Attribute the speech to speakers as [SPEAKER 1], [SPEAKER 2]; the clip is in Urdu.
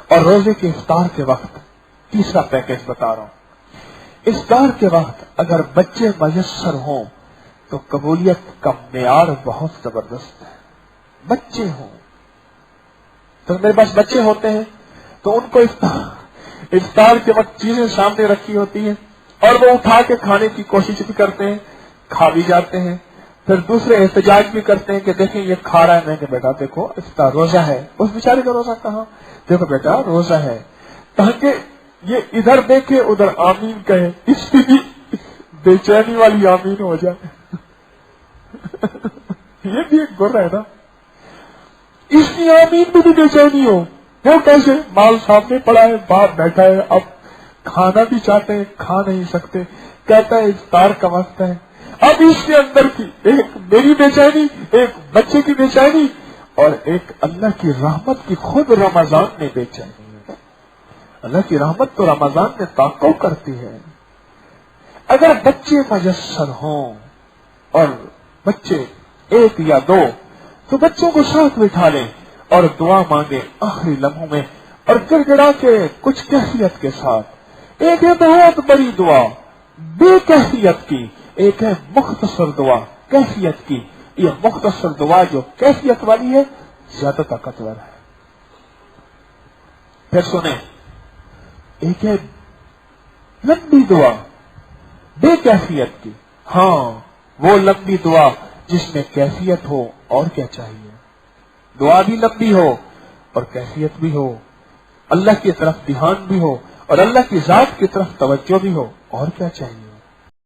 [SPEAKER 1] اور روزے کے افطار کے وقت تیسرا پیکج بتا رہا ہوں، افطار کے وقت اگر بچے میسر ہوں تو قبولیت کا معیار بہت زبردست ہے۔ بچے ہوں تو میرے پاس بچے ہوتے ہیں تو ان کو افطار کے وقت چیزیں سامنے رکھی ہوتی ہیں اور وہ اٹھا کے کھانے کی کوشش بھی کرتے ہیں، کھا بھی جاتے ہیں، پھر دوسرے احتجاج بھی کرتے ہیں کہ دیکھیں یہ کھا رہا ہے، میں کہ بیٹا دیکھو افطار روزہ ہے، اس بیچارے کا روزہ کہاں، دیکھو بیٹا روزہ ہے، تاکہ یہ ادھر دیکھے ادھر آمین کہے، اس کی بھی بے چینی والی آمین ہو جائے۔ یہ بھی ایک گر ہے نا، اس کی آمین بھی بے چینی ہو، وہ کیسے؟ مال سامنے پڑا ہے، باپ بیٹھا ہے، اب کھانا بھی چاہتے ہیں، کھا نہیں سکتے، کہتا ہے افطار کا وقت ہے، اب اس کے اندر کی ایک میری بے چینی، ایک بچے کی بے چینی، اور ایک اللہ کی رحمت کی خود رمضان نے بے چینی ہے۔ اللہ کی رحمت تو رمضان میں توقع کرتی ہے۔ اگر بچے میسر ہوں اور بچے ایک یا دو تو بچوں کو ساتھ بٹھا لیں اور دعا مانگے آخری لمحوں میں، اور گر گڑا کے کچھ کیفیت کے ساتھ۔ ایک ہے بہت بڑی دعا بے کیفیت کی، ایک ہے مختصر دعا کیفیت کی۔ یہ مختصر دعا جو کیفیت والی ہے زیادہ طاقتور ہے۔ پھر سنیں، ایک ہے لمبی دعا بے کیفیت کی، ہاں وہ لمبی دعا جس میں کیفیت ہو، اور کیا چاہیے؟ دعا بھی لمبی ہو اور کیفیت بھی ہو، اللہ کی طرف دھیان بھی ہو اور اللہ کی ذات کی طرف توجہ بھی ہو، اور کیا چاہیے؟